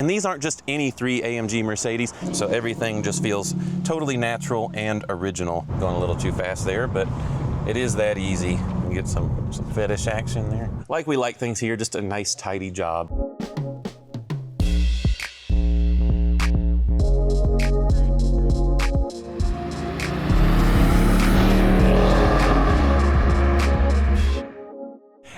And these aren't just any 3 AMG Mercedes, so everything just feels totally natural and original. Going a little too fast there, but it is that easy. You get some fetish action there. Like we like things here, just a nice tidy job.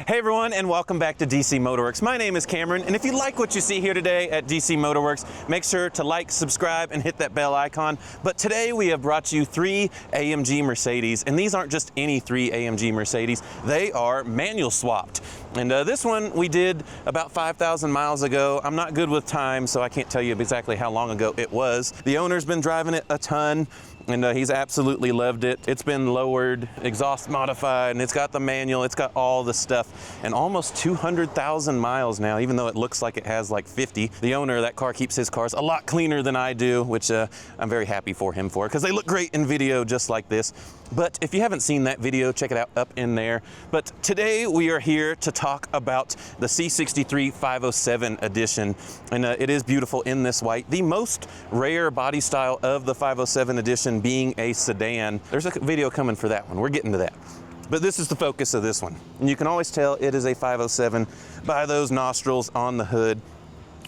Hey everyone, and welcome back to DC MotorWerks. My name is Cameron, and if you like what you see here today at DC MotorWerks, make sure to like, subscribe, and hit that bell icon. But today we have brought you 3 AMG Mercedes, and these aren't just any 3 AMG Mercedes, they are manual swapped. And this one we did about 5,000 miles ago. I'm not good with time, so I can't tell you exactly how long ago it was. The owner's been driving it a ton, and he's absolutely loved it. It's been lowered, exhaust modified, and it's got the manual, it's got all the stuff, and almost 200,000 miles now, even though it looks like it has like 50. The owner of that car keeps his cars a lot cleaner than I do, which I'm very happy for him for, because they look great in video just like this. But if you haven't seen that video, check it out up in there. But today we are here to talk about the C63 507 edition, and it is beautiful in this white. The most rare body style of the 507 edition being a sedan. There's a video coming for that one. We're getting to that. But this is the focus of this one. And you can always tell it is a 507 by those nostrils on the hood,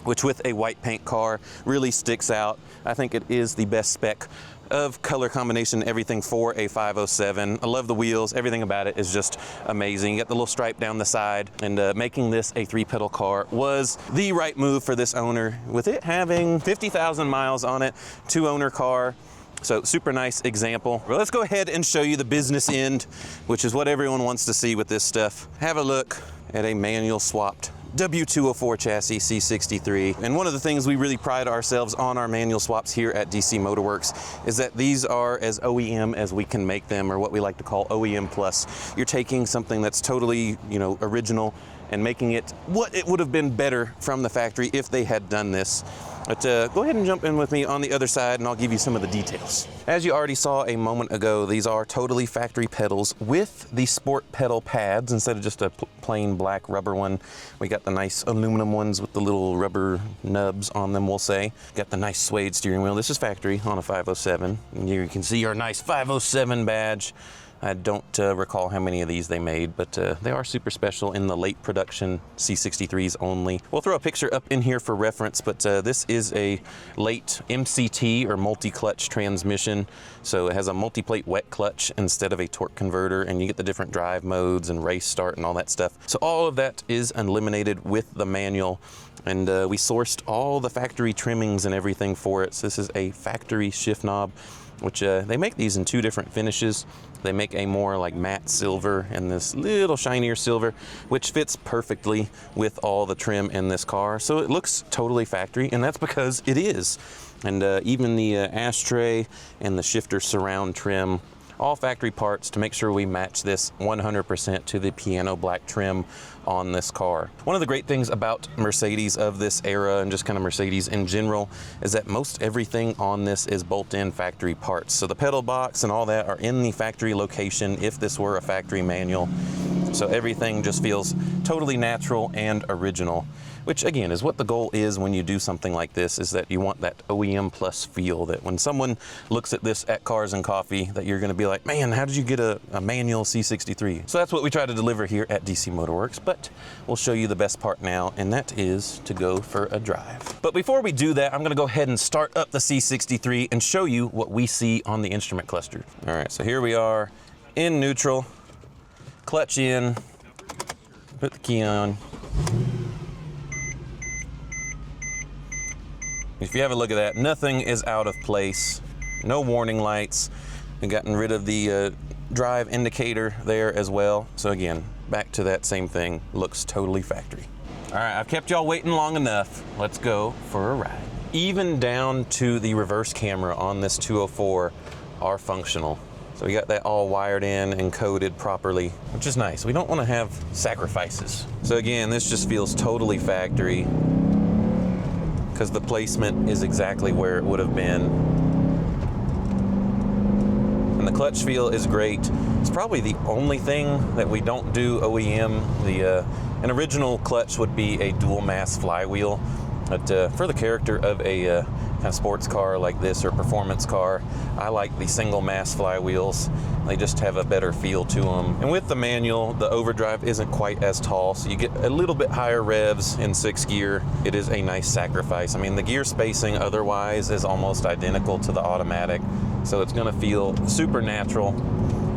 which with a white paint car really sticks out. I think it is the best spec of color combination, everything for a 507. I love the wheels, everything about it is just amazing. You got the little stripe down the side, and making this a 3-pedal car was the right move for this owner, with it having 50,000 miles on it, 2-owner car. So super nice example. Well, let's go ahead and show you the business end, which is what everyone wants to see with this stuff. Have a look at a manual swapped W204 chassis C63. And one of the things we really pride ourselves on our manual swaps here at DC MotorWerks is that these are as OEM as we can make them, or what we like to call OEM plus. You're taking something that's totally, original and making it what it would have been better from the factory if they had done this. But go ahead and jump in with me on the other side and I'll give you some of the details. As you already saw a moment ago, these are totally factory pedals with the sport pedal pads instead of just a plain black rubber one. We got the nice aluminum ones with the little rubber nubs on them, we'll say. Got the nice suede steering wheel. This is factory on a 507. And you can see our nice 507 badge. I don't recall how many of these they made, but they are super special in the late production C63s only. We'll throw a picture up in here for reference, but this is a late MCT or multi-clutch transmission. So it has a multi-plate wet clutch instead of a torque converter, and you get the different drive modes and race start and all that stuff. So all of that is eliminated with the manual. And we sourced all the factory trimmings and everything for it. So this is a factory shift knob, which they make these in 2 different finishes. They make a more like matte silver and this little shinier silver, which fits perfectly with all the trim in this car. So it looks totally factory, and that's because it is. And even the ashtray and the shifter surround trim, all factory parts to make sure we match this 100% to the piano black trim on this car. One of the great things about Mercedes of this era, and just kind of Mercedes in general, is that most everything on this is bolt-in factory parts. So the pedal box and all that are in the factory location if this were a factory manual. So everything just feels totally natural and original, which again is what the goal is when you do something like this, is that you want that OEM plus feel, that when someone looks at this at Cars and Coffee, that you're gonna be like, man, how did you get a manual C63? So that's what we try to deliver here at DC MotorWerks, but we'll show you the best part now, and that is to go for a drive. But before we do that, I'm gonna go ahead and start up the C63 and show you what we see on the instrument cluster. All right, so here we are in neutral, clutch in, put the key on. If you have a look at that, nothing is out of place. No warning lights. We've gotten rid of the drive indicator there as well. So again, back to that same thing. Looks totally factory. All right, I've kept y'all waiting long enough. Let's go for a ride. Even down to the reverse camera on this 204 are functional. So we got that all wired in and coded properly, which is nice. We don't want to have sacrifices. So again, this just feels totally factory, because the placement is exactly where it would have been. And the clutch feel is great. It's probably the only thing that we don't do OEM. An original clutch would be a dual mass flywheel, But for the character of a kind of sports car like this or performance car, I like the single mass flywheels. They just have a better feel to them. And with the manual, the overdrive isn't quite as tall, so you get a little bit higher revs in 6th gear. It is a nice sacrifice. I mean, the gear spacing otherwise is almost identical to the automatic, so it's gonna feel super natural.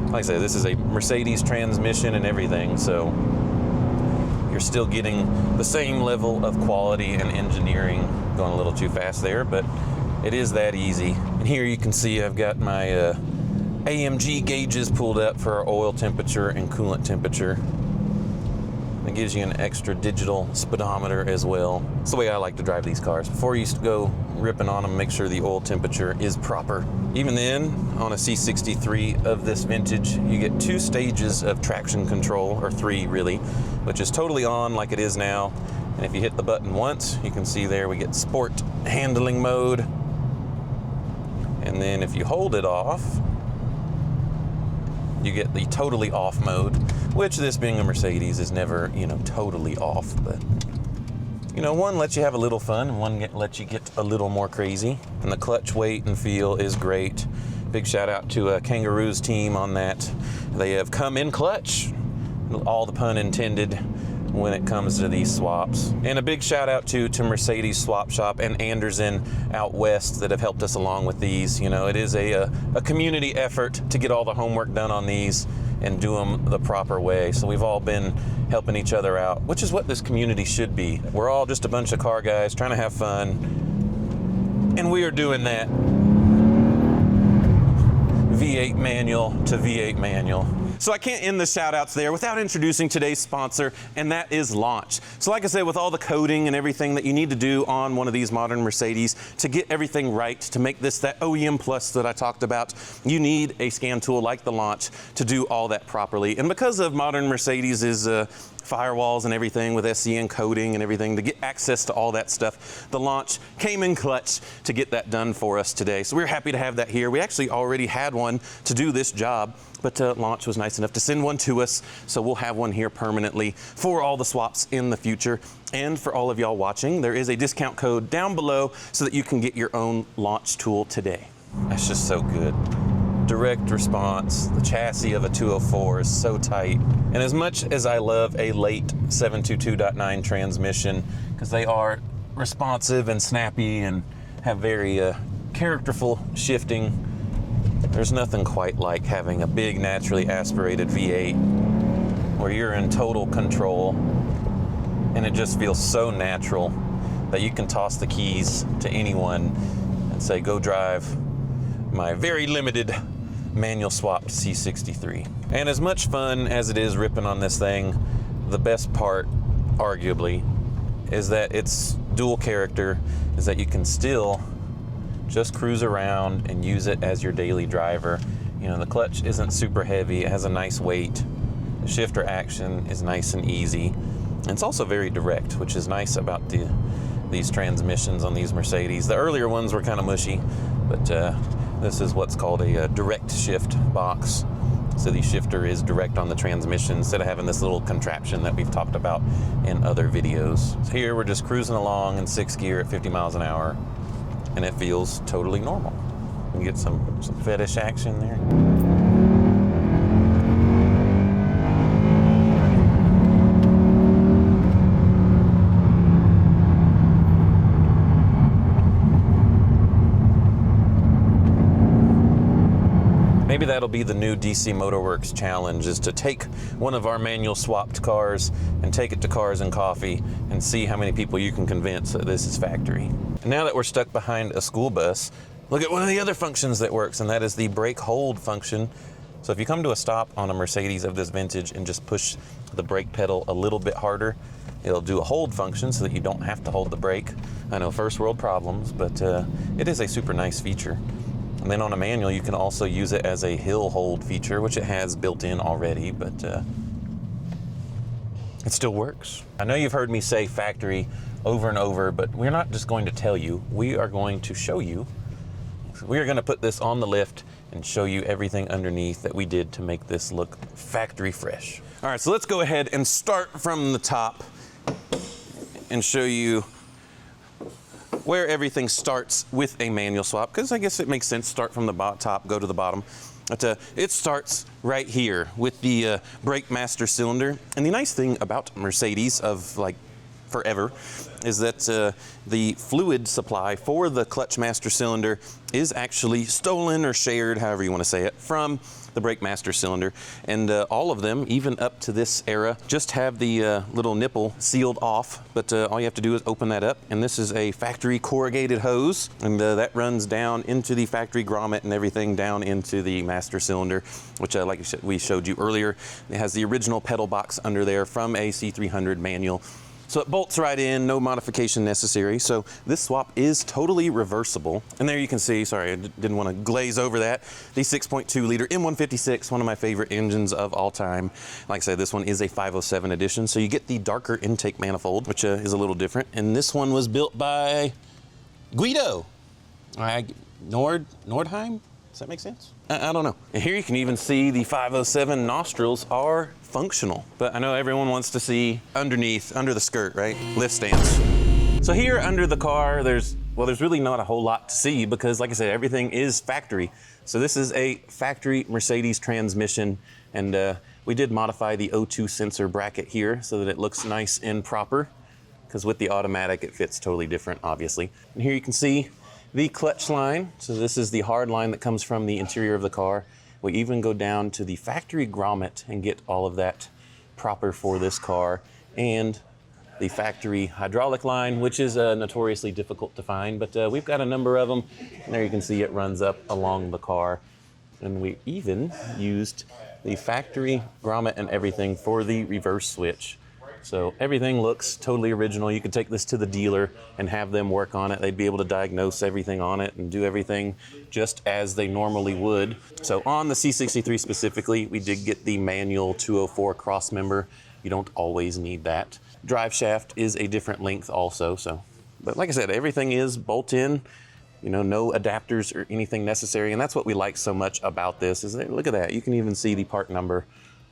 Like I said, this is a Mercedes transmission and everything, so you're still getting the same level of quality and engineering. Going a little too fast there, but it is that easy. And here you can see I've got my AMG gauges pulled up for our oil temperature and coolant temperature. It gives you an extra digital speedometer as well. It's the way I like to drive these cars. Before you go ripping on them, make sure the oil temperature is proper. Even then, on a C63 of this vintage, you get 2 stages of traction control, or 3 really, which is totally on like it is now. And if you hit the button once, you can see there we get sport handling mode. And then if you hold it off, you get the totally off mode, which, this being a Mercedes, is never, totally off. But, one lets you have a little fun, and one lets you get a little more crazy. And the clutch weight and feel is great. Big shout out to Kangaroo's team on that. They have come in clutch, all the pun intended, when it comes to these swaps. And a big shout out to Mercedes Swap Shop and Anderson out west that have helped us along with these. It is a community effort to get all the homework done on these and do them the proper way. So we've all been helping each other out, which is what this community should be. We're all just a bunch of car guys trying to have fun, and we are doing that V8 manual to V8 manual. So I can't end the shout outs there without introducing today's sponsor, and that is Launch. So like I said, with all the coding and everything that you need to do on one of these modern Mercedes to get everything right, to make this that OEM plus that I talked about, you need a scan tool like the Launch to do all that properly. And because of modern Mercedes' firewalls and everything with SCN coding and everything, to get access to all that stuff, the Launch came in clutch to get that done for us today. So we're happy to have that here. We actually already had one to do this job, but Launch was nice enough to send one to us, so we'll have one here permanently for all the swaps in the future. And for all of y'all watching, there is a discount code down below so that you can get your own Launch tool today. That's just so good. Direct response. The chassis of a 204 is so tight. And as much as I love a late 722.9 transmission, because they are responsive and snappy and have very characterful shifting, there's nothing quite like having a big naturally aspirated V8 where you're in total control, and it just feels so natural that you can toss the keys to anyone and say, go drive my very limited manual swapped C63. And as much fun as it is ripping on this thing, the best part, arguably, is that its dual character is that you can still just cruise around and use it as your daily driver. The clutch isn't super heavy, it has a nice weight. The shifter action is nice and easy. And it's also very direct, which is nice about these transmissions on these Mercedes. The earlier ones were kind of mushy, but this is what's called a direct shift box. So the shifter is direct on the transmission instead of having this little contraption that we've talked about in other videos. So here we're just cruising along in 6th gear at 50 miles an hour, and it feels totally normal. You get some fetish action there. Maybe that'll be the new DC MotorWerks challenge, is to take one of our manual swapped cars and take it to Cars and Coffee and see how many people you can convince that this is factory. And now that we're stuck behind a school bus, look at one of the other functions that works, and that is the brake hold function. So if you come to a stop on a Mercedes of this vintage and just push the brake pedal a little bit harder, it'll do a hold function so that you don't have to hold the brake. I know, first world problems, but it is a super nice feature. And then on a manual, you can also use it as a hill hold feature, which it has built in already, but it still works. I know you've heard me say factory over and over, but we're not just going to tell you, we are going to show you. We are going to put this on the lift and show you everything underneath that we did to make this look factory fresh. All right, so let's go ahead and start from the top and show you where everything starts with a manual swap, because I guess it makes sense, start from the top, go to the bottom. But it starts right here with the brake master cylinder. And the nice thing about Mercedes of like forever is that the fluid supply for the clutch master cylinder is actually stolen or shared, however you want to say it, from the brake master cylinder. And all of them, even up to this era, just have the little nipple sealed off, but all you have to do is open that up. And this is a factory corrugated hose, and that runs down into the factory grommet and everything down into the master cylinder, which like we showed you earlier, it has the original pedal box under there from a C300 manual. So it bolts right in, no modification necessary. So this swap is totally reversible. And there you can see, sorry, I didn't want to glaze over that, the 6.2 liter M156, one of my favorite engines of all time. Like I said, this one is a 507 edition. So you get the darker intake manifold, which is a little different. And this one was built by Guido. Nordheim? Does that make sense? I don't know. And here you can even see the 507 nostrils are functional. But I know everyone wants to see underneath, under the skirt, right? Lift stands. So here under the car, there's really not a whole lot to see because, like I said, everything is factory. So this is a factory Mercedes transmission, and we did modify the O2 sensor bracket here so that it looks nice and proper, because with the automatic, it fits totally different, obviously. And here you can see the clutch line. So this is the hard line that comes from the interior of the car. We even go down to the factory grommet and get all of that proper for this car, and the factory hydraulic line, which is notoriously difficult to find, but we've got a number of them. And there you can see it runs up along the car. And we even used the factory grommet and everything for the reverse switch. So everything looks totally original. You could take this to the dealer and have them work on it. They'd be able to diagnose everything on it and do everything just as they normally would. So on the C63 specifically, we did get the manual 204 cross member. You don't always need that. Drive shaft is a different length also. But like I said, everything is bolt in. You know, no adapters or anything necessary. And that's what we like so much about this is that, look at that. You can even see the part number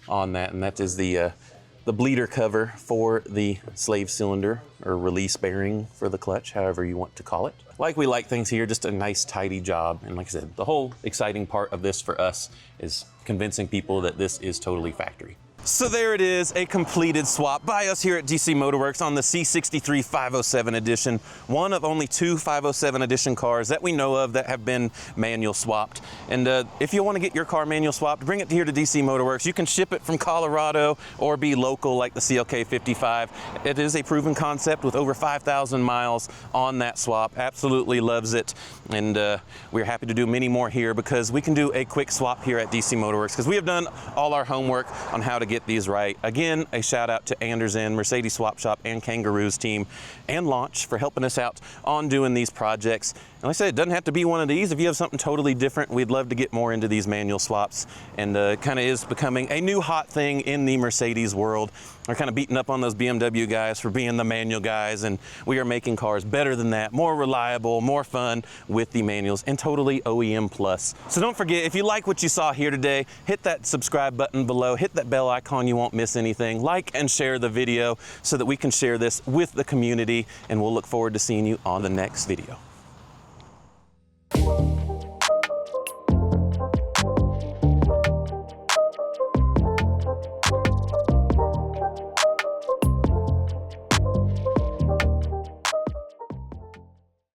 on that. And that is the bleeder cover for the slave cylinder, or release bearing for the clutch, however you want to call it. Like we like things here, just a nice tidy job. And like I said, the whole exciting part of this for us is convincing people that this is totally factory. So there it is, a completed swap by us here at DC MotorWerks on the C63 507 edition. One of only 2 507 edition cars that we know of that have been manual swapped. And if you want to get your car manual swapped, bring it here to DC MotorWerks. You can ship it from Colorado or be local like the CLK 55. It is a proven concept with over 5,000 miles on that swap. Absolutely loves it. And we're happy to do many more here because we can do a quick swap here at DC MotorWerks because we have done all our homework on how to get these right. Again, a shout out to Anders Inn, Mercedes Swap Shop, and Kangaroo's team, and Launch for helping us out on doing these projects. And like I said, it doesn't have to be one of these. If you have something totally different, we'd love to get more into these manual swaps. And kind of is becoming a new hot thing in the Mercedes world. We're kind of beating up on those BMW guys for being the manual guys, and we are making cars better than that, more reliable, more fun with the manuals, and totally OEM plus. So don't forget, if you like what you saw here today, hit that subscribe button below, hit that bell icon, you won't miss anything. Like and share the video so that we can share this with the community, and we'll look forward to seeing you on the next video.